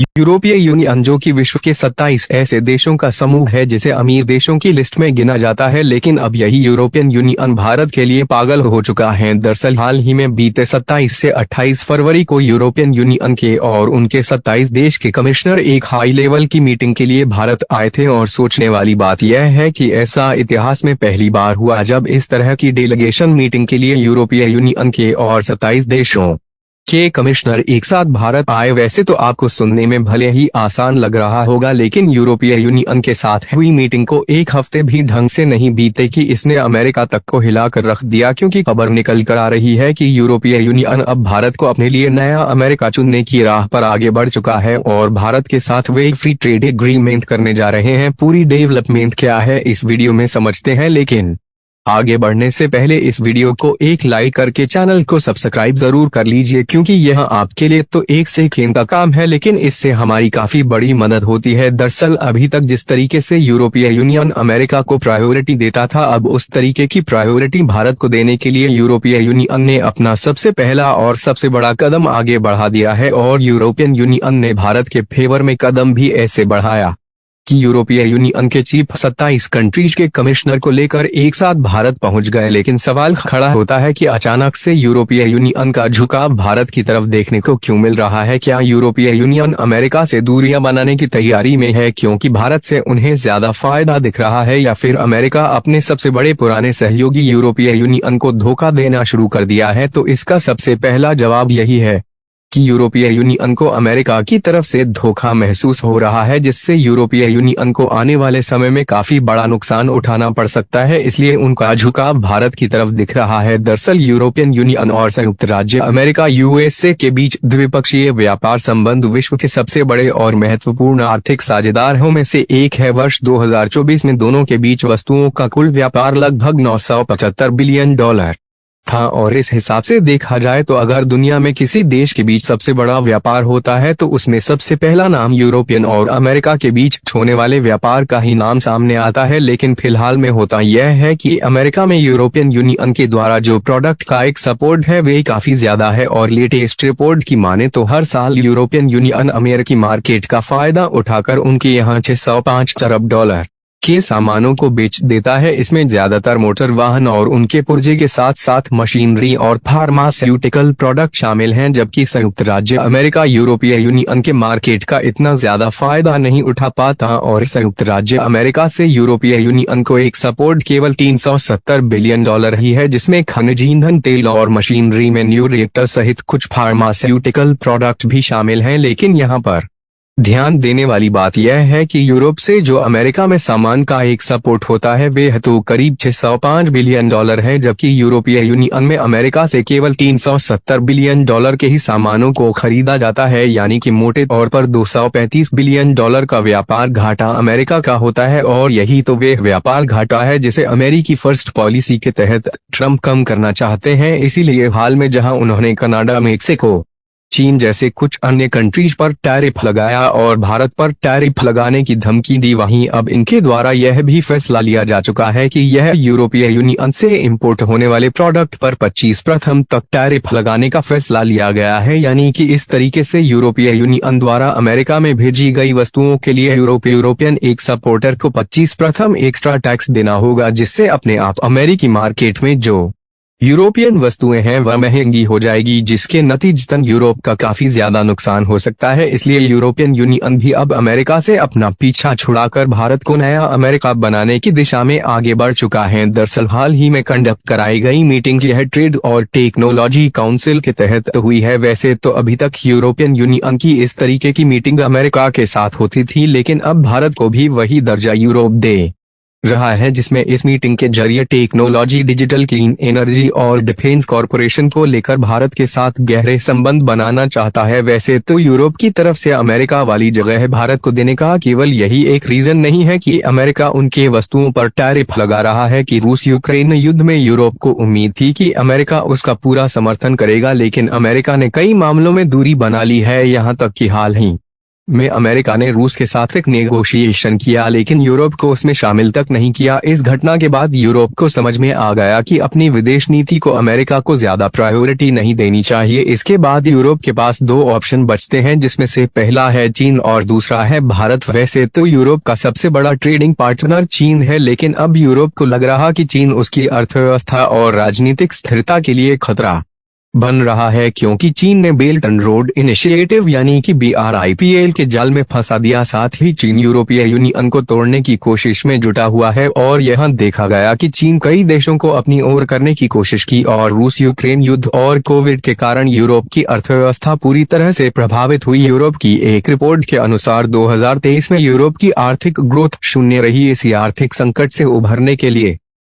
यूरोपीय यूनियन, जो कि विश्व के 27 ऐसे देशों का समूह है जिसे अमीर देशों की लिस्ट में गिना जाता है, लेकिन अब यही यूरोपियन यूनियन भारत के लिए पागल हो चुका है। दरअसल हाल ही में बीते 27 से 28 फरवरी को यूरोपियन यूनियन के और उनके 27 देश के कमिश्नर एक हाई लेवल की मीटिंग के लिए भारत आए थे। और सोचने वाली बात यह है कि ऐसा इतिहास में पहली बार हुआ जब इस तरह की डेलीगेशन मीटिंग के लिए यूरोपीय यूनियन के और 27 देशों के कमिश्नर एक साथ भारत आए। वैसे तो आपको सुनने में भले ही आसान लग रहा होगा, लेकिन यूरोपीय यूनियन के साथ हुई मीटिंग को एक हफ्ते भी ढंग से नहीं बीते कि इसने अमेरिका तक को हिलाकर रख दिया, क्योंकि खबर निकल कर आ रही है कि यूरोपीय यूनियन अब भारत को अपने लिए नया अमेरिका चुनने की राह पर आगे बढ़ चुका है और भारत के साथ वे फ्री ट्रेड एग्रीमेंट करने जा रहे हैं। पूरी डेवलपमेंट क्या है इस वीडियो में समझते हैं, लेकिन आगे बढ़ने से पहले इस वीडियो को एक लाइक करके चैनल को सब्सक्राइब जरूर कर लीजिए, क्योंकि यह आपके लिए तो एक सेकंड का काम है, लेकिन इससे हमारी काफी बड़ी मदद होती है। दरअसल अभी तक जिस तरीके से यूरोपीय यूनियन अमेरिका को प्रायोरिटी देता था, अब उस तरीके की प्रायोरिटी भारत को देने के लिए यूरोपीय यूनियन ने अपना सबसे पहला और सबसे बड़ा कदम आगे बढ़ा दिया है। और यूरोपियन यूनियन ने भारत के फेवर में कदम भी ऐसे बढ़ाया कि यूरोपीय यूनियन के चीफ 27 कंट्रीज के कमिश्नर को लेकर एक साथ भारत पहुंच गए। लेकिन सवाल खड़ा होता है कि अचानक से यूरोपीय यूनियन का झुकाव भारत की तरफ देखने को क्यों मिल रहा है। क्या यूरोपीय यूनियन अमेरिका से दूरियां बनाने की तैयारी में है क्योंकि भारत से उन्हें ज्यादा फायदा दिख रहा है, या फिर अमेरिका अपने सबसे बड़े पुराने सहयोगी यूरोपीय यूनियन को धोखा देना शुरू कर दिया है? तो इसका सबसे पहला जवाब यही है कि यूरोपीय यूनियन को अमेरिका की तरफ से धोखा महसूस हो रहा है, जिससे यूरोपीय यूनियन को आने वाले समय में काफी बड़ा नुकसान उठाना पड़ सकता है। इसलिए उनका झुकाव भारत की तरफ दिख रहा है। दरअसल यूरोपियन यूनियन और संयुक्त राज्य अमेरिका यूएसए के बीच द्विपक्षीय व्यापार संबंध विश्व के सबसे बड़े और महत्वपूर्ण आर्थिक साझेदारों में से एक है। वर्ष 2024 में दोनों के बीच वस्तुओं का कुल व्यापार लगभग $975 बिलियन था। और इस हिसाब से देखा जाए तो अगर दुनिया में किसी देश के बीच सबसे बड़ा व्यापार होता है तो उसमें सबसे पहला नाम यूरोपियन और अमेरिका के बीच होने वाले व्यापार का ही नाम सामने आता है। लेकिन फिलहाल में होता यह है कि अमेरिका में यूरोपियन यूनियन के द्वारा जो प्रोडक्ट का एक सपोर्ट है वे काफी ज्यादा है। और लेटेस्ट रिपोर्ट की माने तो हर साल यूरोपियन यूनियन अमेरिकी मार्केट का फायदा उठाकर उनके यहाँ $605 अरब के सामानों को बेच देता है। इसमें ज्यादातर मोटर वाहन और उनके पुर्जे के साथ साथ मशीनरी और फार्मास्यूटिकल प्रोडक्ट शामिल हैं, जबकि संयुक्त राज्य अमेरिका यूरोपीय यूनियन के मार्केट का इतना ज्यादा फायदा नहीं उठा पाता। और संयुक्त राज्य अमेरिका से यूरोपीय यूनियन को एक सपोर्ट केवल $370 बिलियन ही है, जिसमें खनिज ईंधन, तेल और मशीनरी में न्यू रिएक्टर सहित कुछ फार्मास्यूटिकल प्रोडक्ट भी शामिल हैं। लेकिन यहाँ पर ध्यान देने वाली बात यह है कि यूरोप से जो अमेरिका में सामान का एक सपोर्ट होता है वे तो करीब $605 बिलियन है, जबकि यूरोपीय यूनियन में अमेरिका से केवल $370 बिलियन के ही सामानों को खरीदा जाता है। यानी कि मोटे तौर पर $235 बिलियन का व्यापार घाटा अमेरिका का होता है। और यही तो वे व्यापार घाटा है जिसे अमेरिकी फर्स्ट पॉलिसी के तहत ट्रम्प कम करना चाहते हैं। इसीलिए हाल में जहां उन्होंने कनाडा, मेक्सिको, चीन जैसे कुछ अन्य कंट्रीज पर टैरिफ लगाया और भारत पर टैरिफ लगाने की धमकी दी, वहीं अब इनके द्वारा यह भी फैसला लिया जा चुका है कि यह यूरोपीय यूनियन से इंपोर्ट होने वाले प्रोडक्ट पर 25% तक टैरिफ लगाने का फैसला लिया गया है। यानी कि इस तरीके से यूरोपीय यूनियन द्वारा अमेरिका में भेजी गई वस्तुओं के लिए यूरोपियन एक सपोर्टर को 25% एक्स्ट्रा टैक्स देना होगा, जिससे अपने आप अमेरिकी मार्केट में जो यूरोपियन वस्तुएं हैं वह महंगी हो जाएगी, जिसके नतीजतन यूरोप का काफी ज्यादा नुकसान हो सकता है। इसलिए यूरोपियन यूनियन भी अब अमेरिका से अपना पीछा छुड़ाकर भारत को नया अमेरिका बनाने की दिशा में आगे बढ़ चुका है। दरअसल हाल ही में कंडक्ट कराई गई मीटिंग यह ट्रेड और टेक्नोलॉजी काउंसिल के तहत हुई है। वैसे तो अभी तक यूरोपियन यूनियन की इस तरीके की मीटिंग अमेरिका के साथ होती थी, लेकिन अब भारत को भी वही दर्जा यूरोप दे रहा है, जिसमें इस मीटिंग के जरिए टेक्नोलॉजी, डिजिटल, क्लीन एनर्जी और डिफेंस कॉरपोरेशन को लेकर भारत के साथ गहरे संबंध बनाना चाहता है। वैसे तो यूरोप की तरफ से अमेरिका वाली जगह भारत को देने का केवल यही एक रीजन नहीं है कि अमेरिका उनके वस्तुओं पर टैरिफ लगा रहा है कि रूस यूक्रेन युद्ध में यूरोप को उम्मीद थी कि अमेरिका उसका पूरा समर्थन करेगा, लेकिन अमेरिका ने कई मामलों में दूरी बना ली है। यहाँ तक कि हाल ही में अमेरिका ने रूस के साथ एक नेगोशिएशन किया, लेकिन यूरोप को उसमें शामिल तक नहीं किया। इस घटना के बाद यूरोप को समझ में आ गया कि अपनी विदेश नीति को अमेरिका को ज्यादा प्रायोरिटी नहीं देनी चाहिए। इसके बाद यूरोप के पास दो ऑप्शन बचते हैं, जिसमें से पहला है चीन और दूसरा है भारत। वैसे तो यूरोप का सबसे बड़ा ट्रेडिंग पार्टनर चीन है, लेकिन अब यूरोप को लग रहा कि चीन उसकी अर्थव्यवस्था और राजनीतिक स्थिरता के लिए खतरा बन रहा है, क्योंकि चीन ने बेल्ट एंड रोड इनिशिएटिव यानी कि BRIPL के जाल में फंसा दिया। साथ ही चीन यूरोपीय यूनियन को तोड़ने की कोशिश में जुटा हुआ है और यह देखा गया कि चीन कई देशों को अपनी ओर करने की कोशिश की और रूस यूक्रेन युद्ध और कोविड के कारण यूरोप की अर्थव्यवस्था पूरी तरह से प्रभावित हुई। यूरोप की एक रिपोर्ट के अनुसार 2023 में यूरोप की आर्थिक ग्रोथ शून्य रही। इसी आर्थिक संकट से उभरने के लिए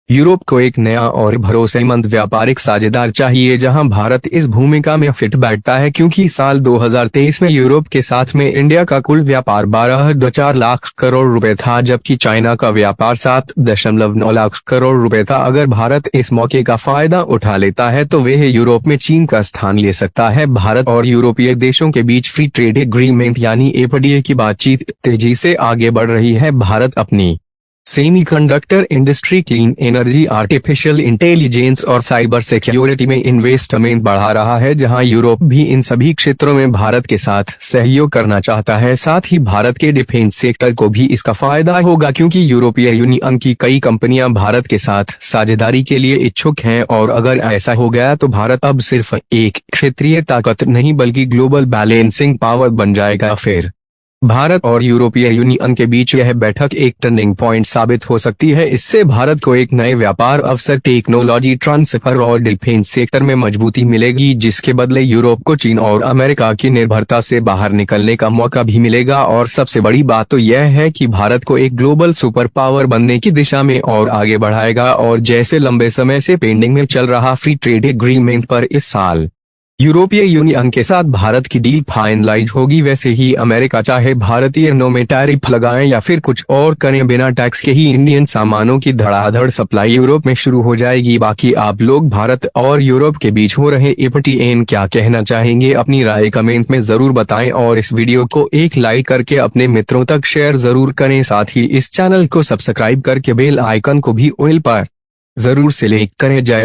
यूरोप को एक नया और भरोसेमंद व्यापारिक साझेदार चाहिए, जहां भारत इस भूमिका में फिट बैठता है, क्योंकि साल 2023 में यूरोप के साथ में इंडिया का कुल व्यापार 12.4 लाख करोड़ रुपए था, जबकि चाइना का व्यापार 7.9 लाख करोड़ रुपए था। अगर भारत इस मौके का फायदा उठा लेता है तो वह यूरोप में चीन का स्थान ले सकता है। भारत और यूरोपीय देशों के बीच फ्री ट्रेड एग्रीमेंट यानी FTA की बातचीत तेजी से आगे बढ़ रही है। भारत अपनी semiconductor industry, clean energy, artificial intelligence और साइबर सिक्योरिटी में इन्वेस्टमेंट बढ़ा रहा है, जहां यूरोप भी इन सभी क्षेत्रों में भारत के साथ सहयोग करना चाहता है। साथ ही भारत के डिफेंस सेक्टर को भी इसका फायदा होगा, क्योंकि यूरोपीय यूनियन की कई कंपनियां भारत के साथ साझेदारी के लिए इच्छुक हैं। और अगर ऐसा हो गया तो भारत अब सिर्फ एक क्षेत्रीय ताकत नहीं बल्कि ग्लोबल बैलेंसिंग पावर बन जाएगा। फिर भारत और यूरोपीय यूनियन के बीच यह बैठक एक टर्निंग पॉइंट साबित हो सकती है। इससे भारत को एक नए व्यापार अवसर, टेक्नोलॉजी ट्रांसफर और डिफेंस सेक्टर में मजबूती मिलेगी, जिसके बदले यूरोप को चीन और अमेरिका की निर्भरता से बाहर निकलने का मौका भी मिलेगा। और सबसे बड़ी बात तो यह है कि भारत को एक ग्लोबल सुपर पावर बनने की दिशा में और आगे बढ़ाएगा। और जैसे लंबे समय से पेंडिंग में चल रहा फ्री ट्रेड एग्रीमेंट पर इस साल यूरोपीय यूनियन के साथ भारत की डील फाइनलाइज होगी, वैसे ही अमेरिका चाहे भारतीय नो में टैरिफ लगाएं या फिर कुछ और करें, बिना टैक्स के ही इंडियन सामानों की धड़ाधड़ सप्लाई यूरोप में शुरू हो जाएगी। बाकी आप लोग भारत और यूरोप के बीच हो रहे FTA क्या कहना चाहेंगे? अपनी राय कमेंट में जरूर बताएं और इस वीडियो को एक लाइक करके अपने मित्रों तक शेयर जरूर करें। साथ ही इस चैनल को सब्सक्राइब करके बेल आइकन को भी ऑल पर जरूर सेलेक्ट करें। जय